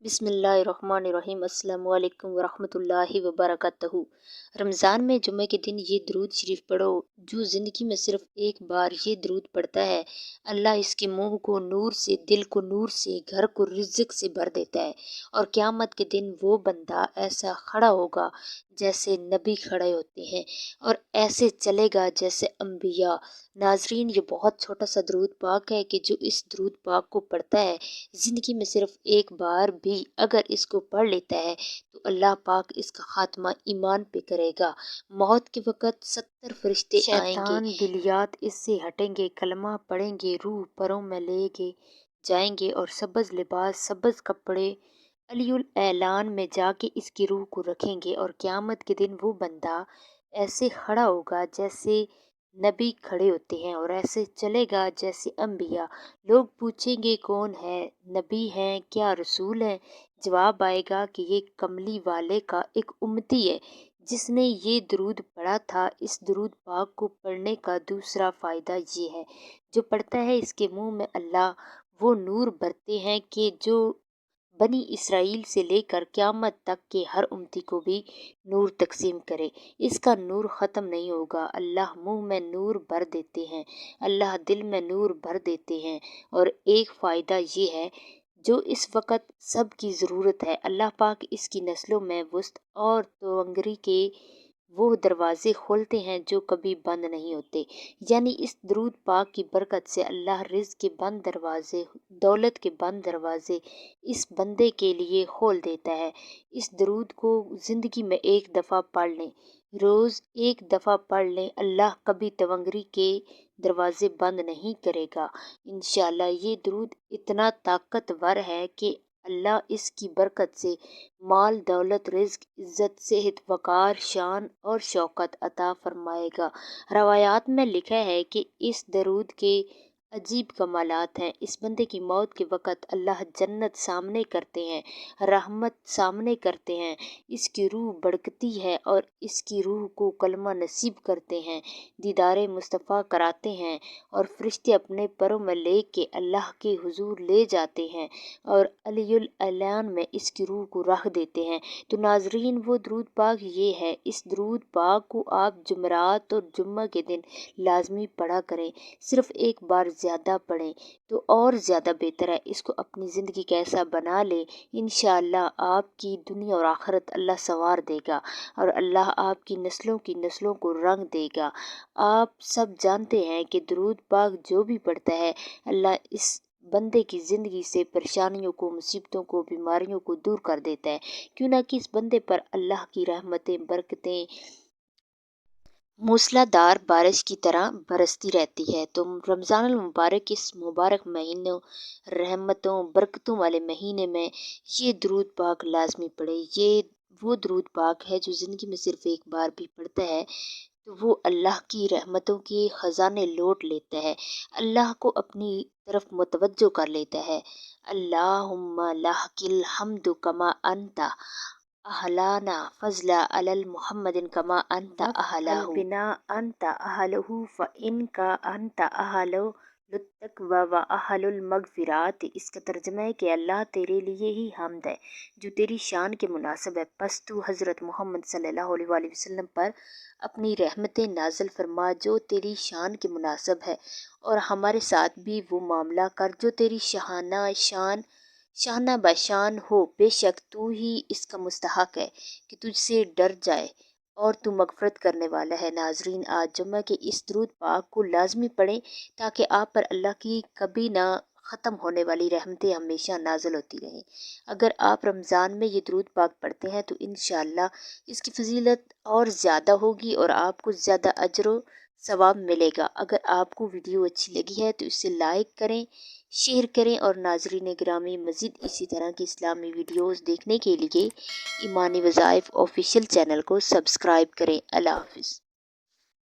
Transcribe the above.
बिस्मिल्लाहिर्रहमानिर्रहीम। अस्सलामु अलैकुम वरहमतुल्लाहि वबरकातुहू। रमज़ान में जुम्मे के दिन ये दरूद शरीफ पढ़ो। जो ज़िंदगी में सिर्फ एक बार ये दरूद पढ़ता है, अल्लाह इसके मुंह को नूर से, दिल को नूर से, घर को रिज़्क़ से भर देता है। और क़यामत के दिन वो बंदा ऐसा खड़ा होगा जैसे नबी खड़े होते हैं, और ऐसे चलेगा जैसे अम्बिया। नाजरीन, ये बहुत छोटा सा दरूद पाक है कि जो इस दरूद पाक को पढ़ता है, ज़िंदगी में सिर्फ एक बार भी अगर इसको पढ़ लेता है तो अल्लाह पाक इसका खात्मा ईमान पे करेगा। मौत के वक़्त 70 फरिश्ते आएंगे, शैतान दिलियात इससे हटेंगे, कलमा पढ़ेंगे, रूह परों में लेके जाएंगे और सब्ज़ लिबास, सब्ज़ कपड़े अलीउल ऐलान में जाके इसकी रूह को रखेंगे। और क़यामत के दिन वो बंदा ऐसे खड़ा होगा जैसे नबी खड़े होते हैं, और ऐसे चलेगा जैसे अम्बिया। लोग पूछेंगे कौन है, नबी हैं क्या, रसूल हैं? जवाब आएगा कि ये कमली वाले का एक उम्मती है जिसने ये दरूद पढ़ा था। इस दरूद पाक को पढ़ने का दूसरा फ़ायदा ये है, जो पढ़ता है इसके मुंह में अल्लाह वो नूर भरते हैं कि जो बनी इसराइल से लेकर क़यामत तक के हर उम्मती को भी नूर तकसीम करे। इसका नूर ख़त्म नहीं होगा। अल्लाह मुंह में नूर भर देते हैं, अल्लाह दिल में नूर भर देते हैं। और एक फ़ायदा ये है जो इस वक्त सब की ज़रूरत है, अल्लाह पाक इसकी नस्लों में वुस्त और तवंगरी के वो दरवाज़े खोलते हैं जो कभी बंद नहीं होते। यानी इस दरूद पाक की बरकत से अल्लाह रिज़्क़ के बंद दरवाज़े, दौलत के बंद दरवाज़े इस बंदे के लिए खोल देता है। इस दरूद को ज़िंदगी में एक दफ़ा पढ़ लें, रोज़ एक दफ़ा पढ़ लें, अल्लाह कभी तवंगरी के दरवाज़े बंद नहीं करेगा इंशाअल्लाह। ये दरूद इतना ताकतवर है कि अल्लाह इसकी बरकत से माल, दौलत, रिज़्क़, इज़्ज़त, सेहत, वक़ार, शान और शौकत अता फरमाएगा। रवायात में लिखा है कि इस दरूद के अजीब कमालात हैं। इस बंदे की मौत के वक़्त अल्लाह जन्नत सामने करते हैं, रहमत सामने करते हैं, इसकी रूह भड़कती है और इसकी रूह को कलमा नसीब करते हैं, दीदारे मुस्तफ़ा कराते हैं, और फरिश्ते अपने परों में ले के अल्लाह के हुजूर ले जाते हैं और अलीउल ऐलान में इसकी रूह को रख देते हैं। तो नाजरीन, वो दरूद पाक ये है। इस दरूद पाक को आप जुमरात और जुम्मा के दिन लाजमी पढ़ा करें। सिर्फ एक बार ज़्यादा पढ़ें तो और ज़्यादा बेहतर है। इसको अपनी ज़िंदगी का ऐसा बना लें, इंशाअल्लाह आपकी दुनिया और आखिरत अल्लाह संवार देगा, और अल्लाह आपकी नस्लों की नस्लों को रंग देगा। आप सब जानते हैं कि दरूद पाक जो भी पढ़ता है, अल्लाह इस बंदे की ज़िंदगी से परेशानियों को, मुसीबतों को, बीमारियों को दूर कर देता है। क्यों ना कि इस बंदे पर अल्लाह की रहमतें, बरकतें मूसलाधार बारिश की तरह बरसती रहती है। तो रमज़ानुल मुबारक, इस मुबारक महीनों, रहमतों, बरकतों वाले महीने में ये दरूद पाक लाजमी पढ़े। ये वो दरूद पाक है जो ज़िंदगी में सिर्फ एक बार भी पढ़ता है तो वो अल्लाह की रहमतों के ख़जाने लौट लेता है, अल्लाह को अपनी तरफ मुतवज्जो कर लेता है। अल्लाहुम्मा लकिल हम्दु कमा अंता अहलाना फज़ला अलल मुहम्मदिन कमा अंता अहलाहु बिना अंता अहलहु फ इनका अंता अहलो लुत्तक़वा व अहलुल मग़फ़िरात। इसका तर्जुमा है कि अल्लाह तेरे लिए ही हम्द है जो तेरी शान के मुनासिब है। पस तू हज़रत मोहम्मद सल्लल्लाहु अलैहि वसल्लम पर अपनी रहमतें नाज़िल फरमा जो तेरी शान के मुनासिब है, और हमारे साथ भी वो मामला कर जो तेरी शाना बशान हो। बेशक तू ही इसका मुस्तहक है कि तुझसे डर जाए, और तू मगफरत करने वाला है। नाजरीन, आज जुम्मा के इस दरूद पाक को लाजमी पढ़ें ताकि आप पर अल्लाह की कभी ना ख़त्म होने वाली रहमतें हमेशा नाज़िल होती रहें। अगर आप रमज़ान में ये दरूद पाक पढ़ते हैं तो इंशाअल्लाह इसकी फजीलत और ज़्यादा होगी और आपको ज़्यादा अजर व सवाब मिलेगा। अगर आपको वीडियो अच्छी लगी है तो इसे लाइक करें, शेयर करें, और नाजरीन गिरामी, मज़ीद इसी तरह की इस्लामी वीडियोज़ देखने के लिए ईमानी वज़ाइफ ऑफिशियल चैनल को सब्सक्राइब करें। अल्लाह हाफ़िज़।